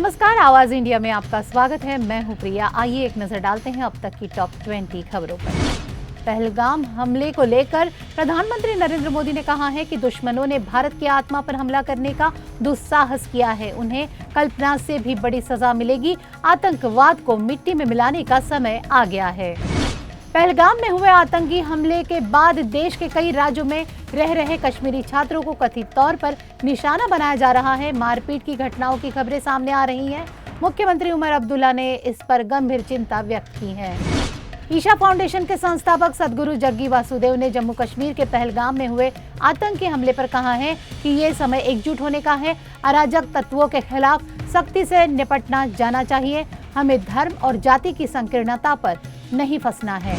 नमस्कार, आवाज इंडिया में आपका स्वागत है। मैं हूं प्रिया। आइए एक नजर डालते हैं अब तक की टॉप 20 खबरों पर। पहलगाम हमले को लेकर प्रधानमंत्री नरेंद्र मोदी ने कहा है कि दुश्मनों ने भारत की आत्मा पर हमला करने का दुस्साहस किया है। उन्हें कल्पना से भी बड़ी सजा मिलेगी। आतंकवाद को मिट्टी में मिलाने का समय आ गया है। पहलगाम में हुए आतंकी हमले के बाद देश के कई राज्यों में रह रहे कश्मीरी छात्रों को कथित तौर पर निशाना बनाया जा रहा है। मारपीट की घटनाओं की खबरें सामने आ रही हैं। मुख्यमंत्री उमर अब्दुल्ला ने इस पर गंभीर चिंता व्यक्त की है। ईशा फाउंडेशन के संस्थापक सदगुरु जग्गी वासुदेव ने जम्मू कश्मीर के पहलगाम में हुए आतंकी हमले पर कहा है कि ये समय एकजुट होने का है। अराजक तत्वों के खिलाफ सख्ती से निपटना जाना चाहिए। हमें धर्म और जाति की संकीर्णता पर नहीं फंसना है।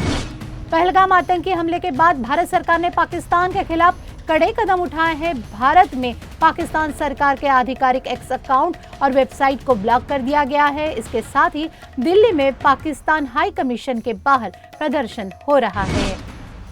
पहलगाम आतंकी हमले के बाद भारत सरकार ने पाकिस्तान के खिलाफ कड़े कदम उठाए हैं। भारत में पाकिस्तान सरकार के आधिकारिक एक्स अकाउंट और वेबसाइट को ब्लॉक कर दिया गया है। इसके साथ ही दिल्ली में पाकिस्तान हाई कमीशन के बाहर प्रदर्शन हो रहा है।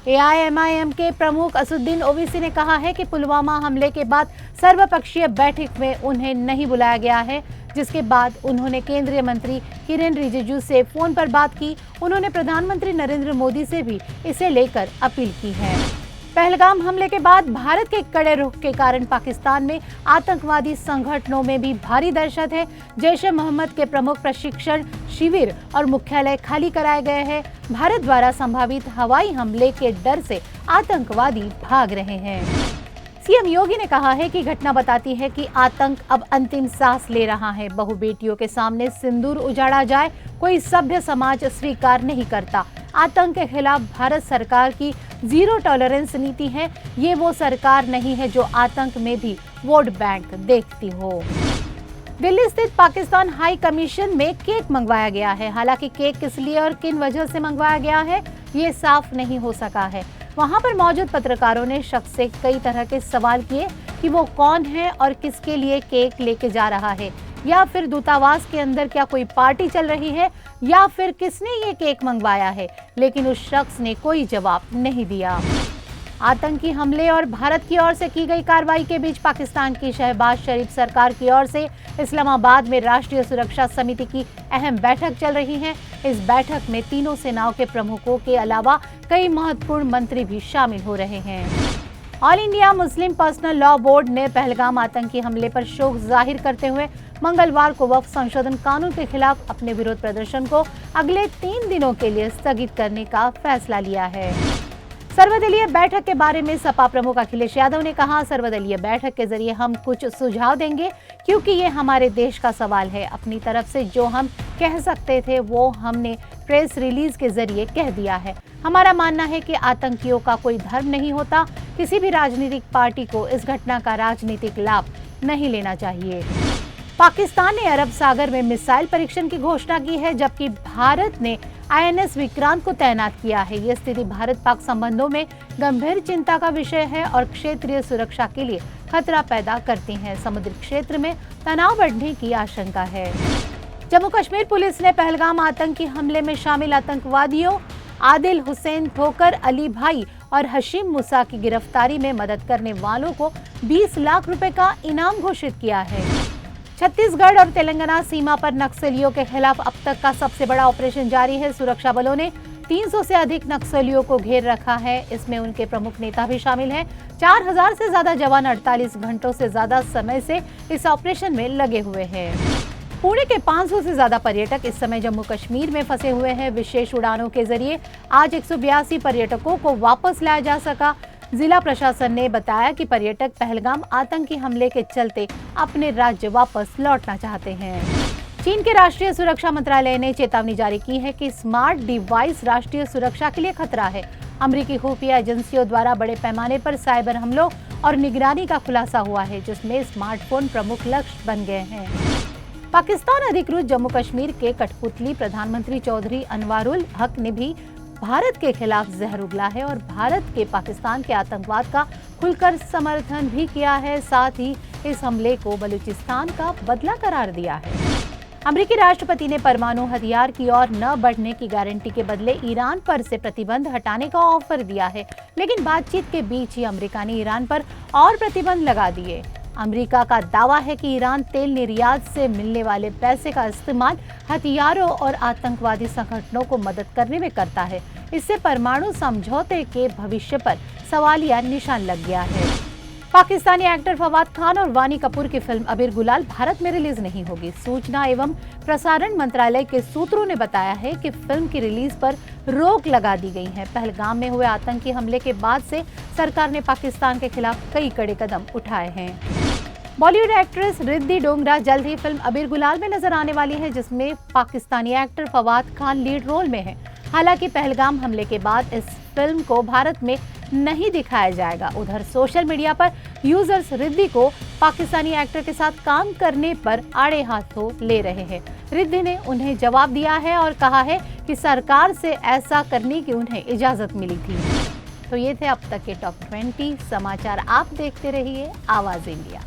AIMIM के प्रमुख असदुद्दीन ओवैसी ने कहा है कि पुलवामा हमले के बाद सर्वपक्षीय बैठक में उन्हें नहीं बुलाया गया है, जिसके बाद उन्होंने केंद्रीय मंत्री किरेन रिजिजू से फोन पर बात की। उन्होंने प्रधानमंत्री नरेंद्र मोदी से भी इसे लेकर अपील की है। पहलगाम हमले के बाद भारत के कड़े रुख के कारण पाकिस्तान में आतंकवादी संगठनों में भी भारी दहशत है। जैश-ए-मोहम्मद के प्रमुख प्रशिक्षण शिविर और मुख्यालय खाली कराए गए हैं। भारत द्वारा संभावित हवाई हमले के डर से आतंकवादी भाग रहे हैं। सीएम योगी ने कहा है कि घटना बताती है कि आतंक अब अंतिम सांस ले रहा है। बहु बेटियों के सामने सिंदूर उजाड़ा जाए, कोई सभ्य समाज स्वीकार नहीं करता। आतंक के खिलाफ भारत सरकार की जीरो टॉलरेंस नीति है। ये वो सरकार नहीं है जो आतंक में भी वोट बैंक देखती हो। दिल्ली स्थित पाकिस्तान हाई कमीशन में केक मंगवाया गया है। हालांकि केक किस लिए और किन वजह से मंगवाया गया है, ये साफ नहीं हो सका है। वहां पर मौजूद पत्रकारों ने शख्स से कई तरह के सवाल किए कि वो कौन है और किसके लिए केक लेके जा रहा है, या फिर दूतावास के अंदर क्या कोई पार्टी चल रही है, या फिर किसने ये केक मंगवाया है। लेकिन उस शख्स ने कोई जवाब नहीं दिया। आतंकी हमले और भारत की ओर से की गई कार्रवाई के बीच पाकिस्तान की शहबाज शरीफ सरकार की ओर से इस्लामाबाद में राष्ट्रीय सुरक्षा समिति की अहम बैठक चल रही है। इस बैठक में तीनों सेनाओं के प्रमुखों के अलावा कई महत्वपूर्ण मंत्री भी शामिल हो रहे हैं। All India Muslim personal law board ने पहलगाम आतंकी हमले पर शोक जाहिर करते हुए मंगलवार को वक्फ संशोधन कानून के खिलाफ अपने विरोध प्रदर्शन को अगले 3 दिनों के लिए स्थगित करने का फैसला लिया है। सर्वदलीय बैठक के बारे में सपा प्रमुख अखिलेश यादव ने कहा, सर्वदलीय बैठक के जरिए हम कुछ सुझाव देंगे क्योंकि ये हमारे देश का सवाल है। अपनी तरफ से जो हम कह सकते थे वो हमने प्रेस रिलीज के जरिए कह दिया है। हमारा मानना है कि आतंकियों का कोई धर्म नहीं होता। किसी भी राजनीतिक पार्टी को इस घटना का राजनीतिक लाभ नहीं लेना चाहिए। पाकिस्तान ने अरब सागर में मिसाइल परीक्षण की घोषणा की है, जबकि भारत ने INS विक्रांत को तैनात किया है। ये स्थिति भारत पाक संबंधों में गंभीर चिंता का विषय है और क्षेत्रीय सुरक्षा के लिए खतरा पैदा करती है। समुद्री क्षेत्र में तनाव बढ़ने की आशंका है। जम्मू कश्मीर पुलिस ने पहलगाम आतंकी हमले में शामिल आतंकवादियों आदिल हुसैन ठोकर, अली भाई और हशीम मूसा की गिरफ्तारी में मदद करने वालों को 20 लाख रुपए का इनाम घोषित किया है। छत्तीसगढ़ और तेलंगाना सीमा पर नक्सलियों के खिलाफ अब तक का सबसे बड़ा ऑपरेशन जारी है। सुरक्षा बलों ने 300 से अधिक नक्सलियों को घेर रखा है। इसमें उनके प्रमुख नेता भी शामिल हैं। 4000 से ज्यादा जवान 48 घंटों से ज्यादा समय से इस ऑपरेशन में लगे हुए हैं। पुणे के 500 से ज्यादा पर्यटक इस समय जम्मू कश्मीर में फंसे हुए हैं। विशेष उड़ानों के जरिए आज 182 पर्यटकों को वापस लाया जा सका। जिला प्रशासन ने बताया कि पर्यटक पहलगाम आतंकी हमले के चलते अपने राज्य वापस लौटना चाहते हैं। चीन के राष्ट्रीय सुरक्षा मंत्रालय ने चेतावनी जारी की है कि स्मार्ट डिवाइस राष्ट्रीय सुरक्षा के लिए खतरा है। अमेरिकी खुफिया एजेंसियों द्वारा बड़े पैमाने पर साइबर हमलों और निगरानी का खुलासा हुआ है, जिसमें स्मार्टफोन प्रमुख लक्ष्य बन गए हैं। पाकिस्तान अधिकृत जम्मू कश्मीर के कठपुतली प्रधानमंत्री चौधरी अनवारुल हक ने भी भारत के खिलाफ जहर उगला है और भारत के पाकिस्तान के आतंकवाद का खुलकर समर्थन भी किया है। साथ ही इस हमले को बलूचिस्तान का बदला करार दिया है। अमेरिकी राष्ट्रपति ने परमाणु हथियार की ओर न बढ़ने की गारंटी के बदले ईरान पर से प्रतिबंध हटाने का ऑफर दिया है, लेकिन बातचीत के बीच ही अमेरिका ने ईरान पर और प्रतिबंध लगा दिए। अमेरिका का दावा है कि ईरान तेल निर्यात से मिलने वाले पैसे का इस्तेमाल हथियारों और आतंकवादी संगठनों को मदद करने में करता है। इससे परमाणु समझौते के भविष्य पर सवालिया निशान लग गया है। पाकिस्तानी एक्टर फवाद खान और वानी कपूर की फिल्म अबीर गुलाल भारत में रिलीज नहीं होगी। सूचना एवं प्रसारण मंत्रालय के सूत्रों ने बताया है कि फिल्म की रिलीज पर रोक लगा दी गई है। पहलगाम में हुए आतंकी हमले के बाद से सरकार ने पाकिस्तान के खिलाफ कई कड़े कदम उठाए हैं। बॉलीवुड एक्ट्रेस रिद्धि डोगरा जल्द ही फिल्म अबीर गुलाल में नजर आने वाली है, जिसमें Pakistani actor Fawad Khan lead role में है। हालांकि पहलगाम हमले के बाद इस फिल्म को भारत में नहीं दिखाया जाएगा। उधर सोशल मीडिया पर यूजर्स रिद्धि को पाकिस्तानी एक्टर के साथ काम करने पर आड़े हाथों ले रहे हैं। रिद्धि ने उन्हें जवाब दिया है और कहा है कि सरकार से ऐसा करने की उन्हें इजाजत मिली थी। तो ये थे अब तक के टॉप 20 समाचार। आप देखते रहिए आवाज इंडिया।